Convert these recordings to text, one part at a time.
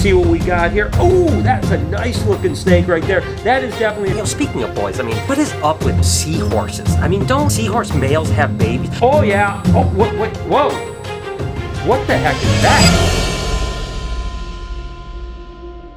see what we got here. Oh, that's a nice looking snake right there. That is definitely... You know, speaking of boys, I mean, what is up with seahorses? I mean, don't seahorse males have babies? Oh, yeah. Oh, wait, whoa. What the heck is that?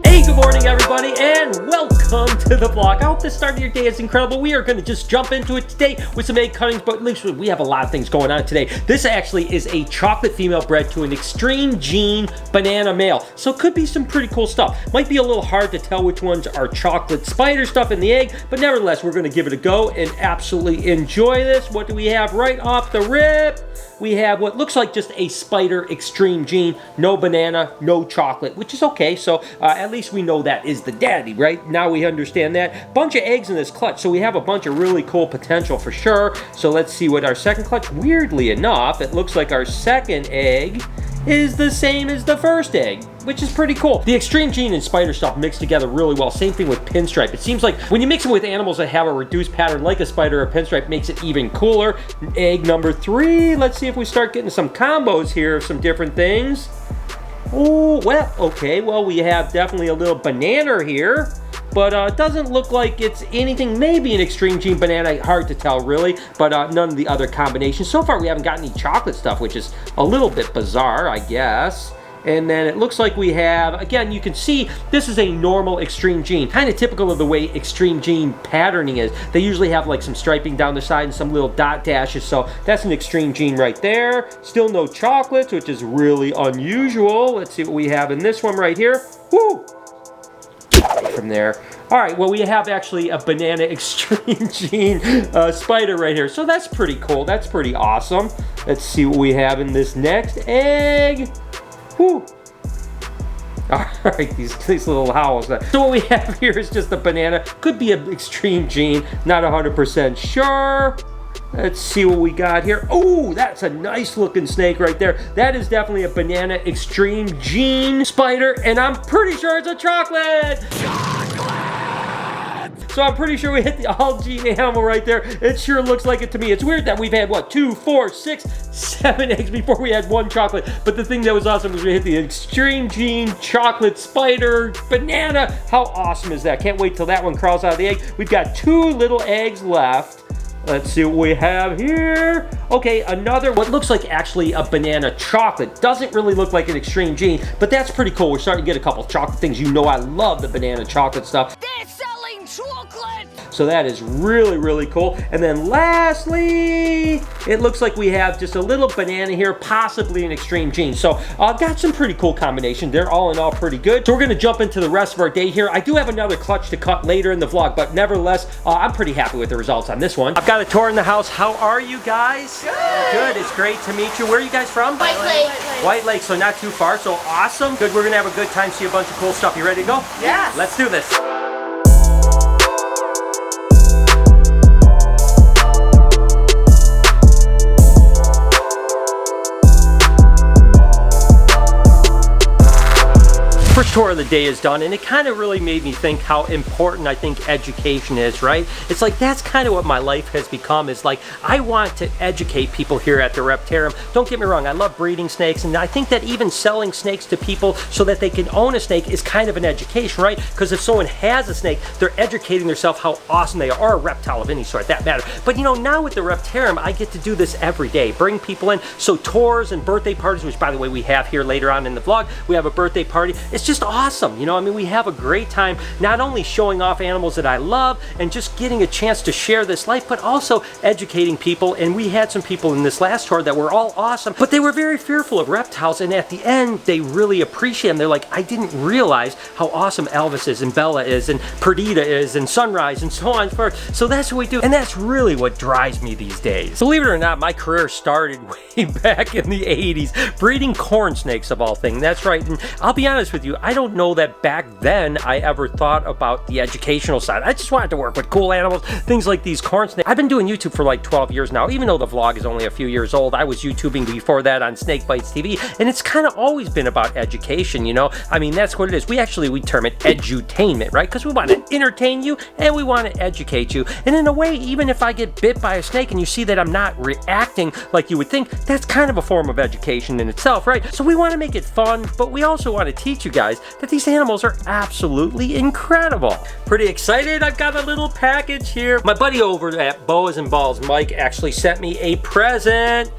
Hey, good morning, everybody, and welcome to the vlog. I hope the start of your day is incredible. We are going to just jump into it today with some egg cuttings, but at least we have a lot of things going on today. This actually is a chocolate female bred to an extreme gene banana male, so it could be some pretty cool stuff. Might be a little hard to tell which ones are chocolate spider stuff in the egg, but nevertheless, we're going to give it a go and absolutely enjoy this. What do we have right off the rip? We have what looks like just a spider extreme gene, no banana, no chocolate, which is okay. So at least we know that is the daddy, right? Now we understand that. Bunch of eggs in this clutch, so we have a bunch of really cool potential for sure. So let's see what our second clutch, weirdly enough, it looks like our second egg is the same as the first egg, which is pretty cool. The extreme gene and spider stuff mix together really well. Same thing with pinstripe. It seems like when you mix them with animals that have a reduced pattern like a spider or pinstripe, makes it even cooler. Egg number 3. Let's see if we start getting some combos here of some different things. Oh, well, okay. Well, we have definitely a little banana here, but it doesn't look like it's anything, maybe an extreme gene banana, hard to tell really, but none of the other combinations. So far we haven't got any chocolate stuff, which is a little bit bizarre, I guess. And then it looks like we have, again, you can see this is a normal extreme gene, kind of typical of the way extreme gene patterning is. They usually have like some striping down the side and some little dot dashes, so that's an extreme gene right there. Still no chocolates, which is really unusual. Let's see what we have in this one right here. Woo! From there. All right, well, we have actually a banana extreme gene spider right here, so that's pretty cool. That's pretty awesome. Let's see what we have in this next egg. Whew. All right, these little howls. So what we have here is just a banana. Could be an extreme gene, not 100% sure. Let's see what we got here. Oh, that's a nice looking snake right there. That is definitely a banana extreme gene spider, and I'm pretty sure it's a chocolate. So I'm pretty sure we hit the all gene animal right there. It sure looks like it to me. It's weird that we've had, what, 2, 4, 6, 7 eggs before we had one chocolate. But the thing that was awesome was we hit the extreme gene chocolate spider banana. How awesome is that? Can't wait till that one crawls out of the egg. We've got 2 little eggs left. Let's see what we have here. Okay, another, what looks like actually a banana chocolate. Doesn't really look like an extreme gene, but that's pretty cool. We're starting to get a couple chocolate things. You know I love the banana chocolate stuff. They're selling chocolate! So that is really, really cool. And then lastly, it looks like we have just a little banana here, possibly an extreme gene. So got some pretty cool combination. They're all in all pretty good. So we're gonna jump into the rest of our day here. I do have another clutch to cut later in the vlog, but nevertheless, I'm pretty happy with the results on this one. I've got a tour in the house. How are you guys? Good. Good, it's great to meet you. Where are you guys from? White Lake. White Lake, so not too far, so awesome. Good, we're gonna have a good time, see a bunch of cool stuff. You ready to go? Yes. Let's do this. First tour of the day is done, and it kind of really made me think how important I think education is, right? It's like that's kind of what my life has become, is like I want to educate people here at the Reptarium. Don't get me wrong, I love breeding snakes, and I think that even selling snakes to people so that they can own a snake is kind of an education, right? Because if someone has a snake, they're educating themselves how awesome they are, or a reptile of any sort, that matter. But you know, now with the Reptarium, I get to do this every day, bring people in. So tours and birthday parties, which by the way we have here later on in the vlog, we have a birthday party. It's just awesome, you know, I mean, we have a great time not only showing off animals that I love and just getting a chance to share this life, but also educating people. And we had some people in this last tour that were all awesome, but they were very fearful of reptiles, and at the end they really appreciate them. They're like, I didn't realize how awesome Elvis is and Bella is and Perdita is and Sunrise and so on and so forth. So that's what we do, and that's really what drives me these days. Believe it or not, my career started way back in the 80s breeding corn snakes of all things. That's right, and I'll be honest with you, I don't know that back then I ever thought about the educational side. I just wanted to work with cool animals, things like these corn snakes. I've been doing YouTube for like 12 years now, even though the vlog is only a few years old. I was YouTubing before that on Snake Bites TV, and it's kind of always been about education, you know? I mean, that's what it is. We term it edutainment, right? Because we want to entertain you and we want to educate you. And in a way, even if I get bit by a snake and you see that I'm not reacting like you would think, that's kind of a form of education in itself, right? So we want to make it fun, but we also want to teach you guys guys that these animals are absolutely incredible. Pretty excited. I've got a little package here. My buddy over at Boas and Balls, Mike, actually sent me a present.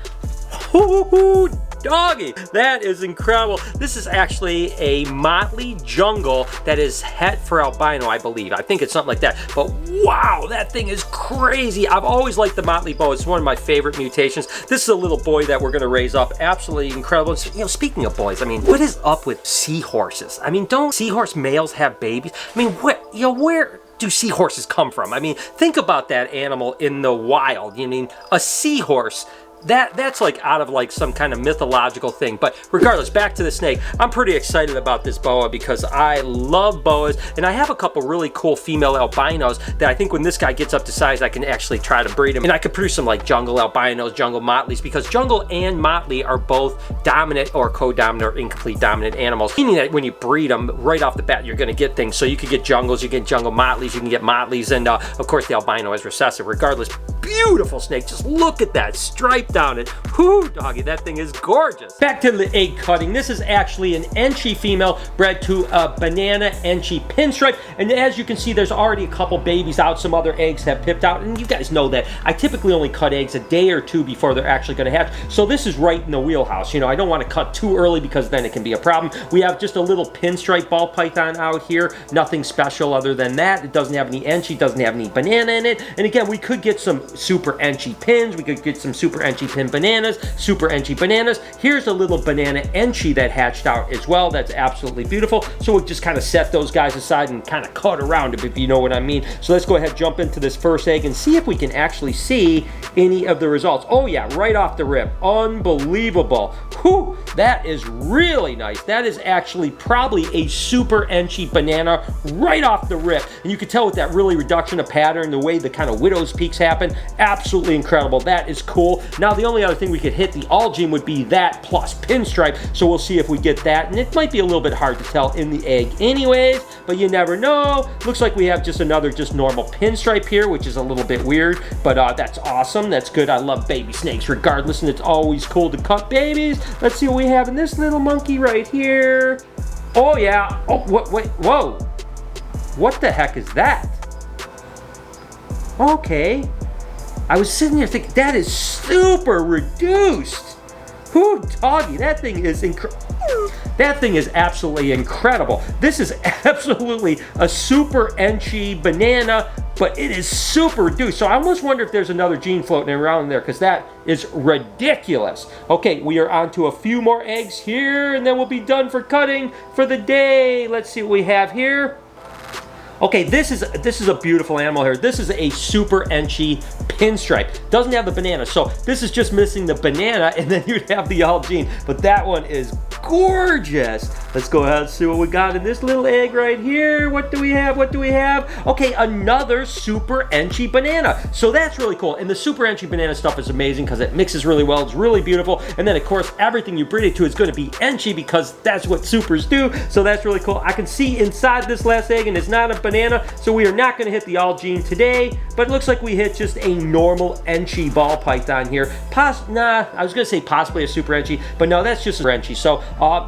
Hoo-hoo-hoo, doggy, that is incredible. This is actually a motley jungle that is het for albino, I believe. I think it's something like that. But wow, that thing is crazy. I've always liked the motley boa. It's one of my favorite mutations. This is a little boy that we're going to raise up. Absolutely incredible. You know, speaking of boys, I mean, what is up with seahorses? I mean, don't seahorse males have babies? I mean, what, you know, where do seahorses come from? I mean, think about that animal in the wild. You mean a seahorse? That's like out of like some kind of mythological thing. But regardless, back to the snake. I'm pretty excited about this boa because I love boas, and I have a couple really cool female albinos that I think when this guy gets up to size, I can actually try to breed him, and I could produce some like jungle albinos, jungle motleys, because jungle and motley are both dominant or co-dominant or incomplete dominant animals, meaning that when you breed them right off the bat, you're going to get things. So you could get jungles, you get jungle motleys, you can get motleys, and of course the albino is recessive. Regardless, beautiful snake. Just look at that stripe down it. Whoo, doggy, that thing is gorgeous. Back to the egg cutting. This is actually an Enchi female bred to a banana Enchi pinstripe, and as you can see, there's already a couple babies out. Some other eggs have pipped out, and you guys know that I typically only cut eggs a day or two before they're actually going to hatch, so this is right in the wheelhouse. You know, I don't want to cut too early because then it can be a problem. We have just a little pinstripe ball python out here. Nothing special other than that. It doesn't have any Enchi, doesn't have any banana in it, and again, we could get some super Enchi pins. We could get some super Enchi pin bananas, super Enchi bananas. Here's a little banana Enchi that hatched out as well. That's absolutely beautiful. So we'll just kind of set those guys aside and kind of cut around them, if you know what I mean. So let's go ahead, jump into this first egg and see if we can actually see any of the results. Oh yeah, right off the rip. Unbelievable. Whew, that is really nice. That is actually probably a super Enchi banana right off the rip. And you can tell with that really reduction of pattern, the way the kind of widow's peaks happen, absolutely incredible. That is cool. Now the only other thing we could hit the Allgene would be that plus pinstripe, so we'll see if we get that, and it might be a little bit hard to tell in the egg anyways, but you never know. Looks like we have just another normal pinstripe here, which is a little bit weird, but that's awesome. That's good. I love baby snakes regardless, and it's always cool to cut babies. Let's see what we have in this little monkey right here. Oh yeah. Oh, wait, whoa. What the heck is that? Okay. I was sitting there thinking, that is super reduced. Whoo, doggy, that thing is that thing is absolutely incredible. This is absolutely a super Enchi banana, but it is super reduced. So I almost wonder if there's another gene floating around there, because that is ridiculous. Okay, we are on to a few more eggs here, and then we'll be done for cutting for the day. Let's see what we have here. Okay, this is a beautiful animal here. This is a super Enchi pinstripe. Doesn't have the banana, so this is just missing the banana, and then you'd have the Allgene. But that one is gorgeous. Let's go ahead and see what we got in this little egg right here. What do we have? What do we have? Okay, another super Enchi banana. So that's really cool. And the super Enchi banana stuff is amazing because it mixes really well. It's really beautiful. And then, of course, everything you breed it to is going to be Enchi because that's what supers do. So that's really cool. I can see inside this last egg, and it's not a banana. So we are not going to hit the Allgene today. But it looks like we hit just a normal Enchi ball python here. Nah, I was going to say possibly a super Enchi, but no, that's just a Enchi. So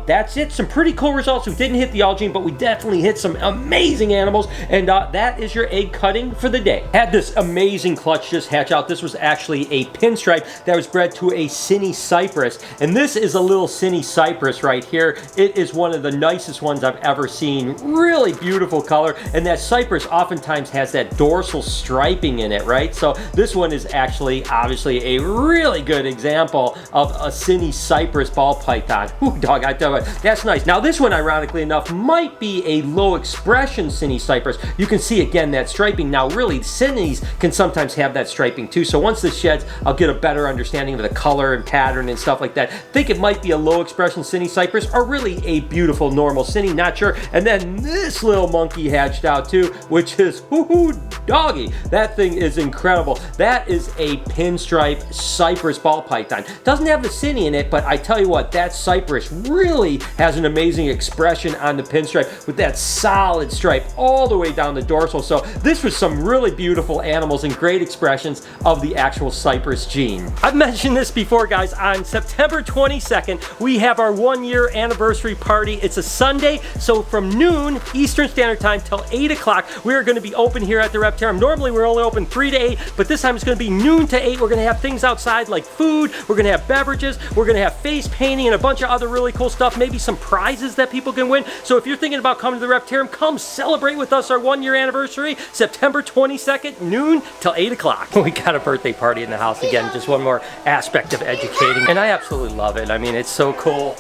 that's it. Some pretty cool results. We didn't hit the Allgene, but we definitely hit some amazing animals, and that is your egg cutting for the day. Had this amazing clutch just hatch out. This was actually a pinstripe that was bred to a Cine Cypress, and this is a little Cine Cypress right here. It is one of the nicest ones I've ever seen. Really beautiful color, and that Cypress oftentimes has that dorsal striping in it, right? So this one is actually obviously a really good example of a Cine Cypress ball python. Ooh, dog, I tell you what, that's nice. Now this one, ironically enough, might be a low expression Cine Cypress. You can see again that striping. Now really, Cines can sometimes have that striping too. So once this sheds, I'll get a better understanding of the color and pattern and stuff like that. Think it might be a low expression Cine Cypress or really a beautiful normal Cine, not sure. And then this little monkey hatched out. out too, which is whoo doggy. That thing is incredible. That is a pinstripe cypress ball python. Doesn't have the city in it, but I tell you what, that cypress really has an amazing expression on the pinstripe with that solid stripe all the way down the dorsal. So this was some really beautiful animals and great expressions of the actual cypress gene. I've mentioned this before, guys. On September 22nd, we have our 1-year anniversary party. It's a Sunday, so from noon Eastern Standard Time till 8 o'clock, we are going to be open here at the Reptarium. Normally we're only open 3 to 8, but this time it's going to be noon to 8. We're going to have things outside like food, we're going to have beverages, we're going to have face painting and a bunch of other really cool stuff, maybe some prizes that people can win. So if you're thinking about coming to the Reptarium, come celebrate with us our 1-year anniversary, September 22nd, noon till 8 o'clock. We got a birthday party in the house again, just one more aspect of educating, and I absolutely love it. I mean, it's so cool.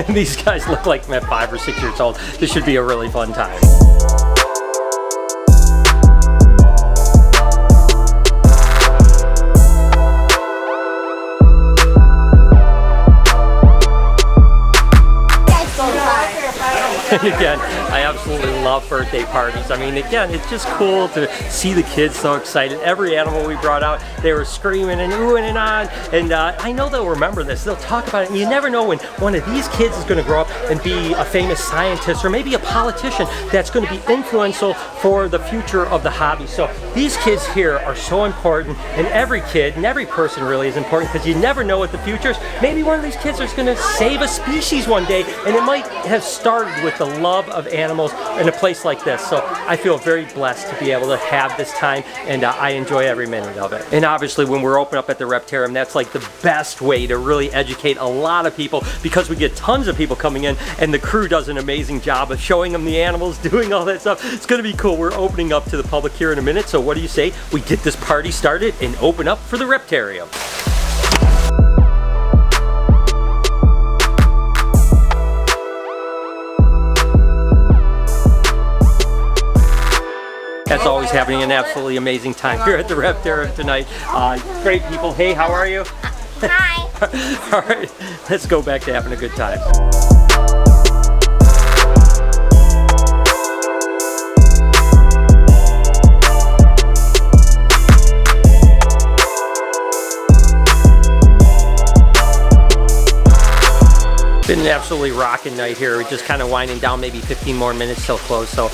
These guys look like they're 5 or 6 years old. This should be a really fun time. And again, I absolutely love birthday parties. I mean, again, it's just cool to see the kids so excited. Every animal we brought out, they were screaming and oohing and on. And I know they'll remember this. They'll talk about it. And you never know when one of these kids is going to grow up and be a famous scientist or maybe a politician that's going to be influential for the future of the hobby. So these kids here are so important, and every kid and every person really is important, because you never know what the future is. Maybe one of these kids is going to save a species one day, and it might have started with the love of animals in a place like this. So I feel very blessed to be able to have this time, and I enjoy every minute of it. And obviously when we're open up at the Reptarium, that's like the best way to really educate a lot of people, because we get tons of people coming in and the crew does an amazing job of showing them the animals, doing all that stuff. It's gonna be cool. We're opening up to the public here in a minute, so what do you say we get this party started and open up for the Reptarium? That's always having an absolutely amazing time here at the Reptarium tonight. Great people. Hey, how are you? Hi. All right, let's go back to having a good time. Been an absolutely rocking night here. We're just kind of winding down, maybe 15 more minutes till close. So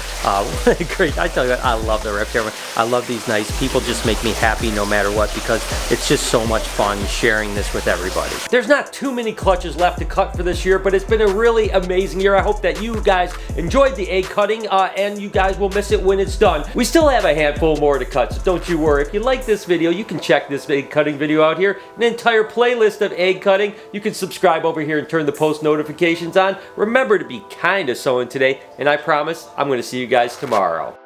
great. I tell you what, I love the Reptarium. I love these nights. People just make me happy no matter what, because it's just so much fun sharing this with everybody. There's not too many clutches left to cut for this year, but it's been a really amazing year. I hope that you guys enjoyed the egg cutting, and you guys will miss it when it's done. We still have a handful more to cut, so don't you worry. If you like this video, you can check this egg cutting video out here. An entire playlist of egg cutting. You can subscribe over here and turn the post notifications on. Remember to be kind to someone today, and I promise I'm going to see you guys tomorrow.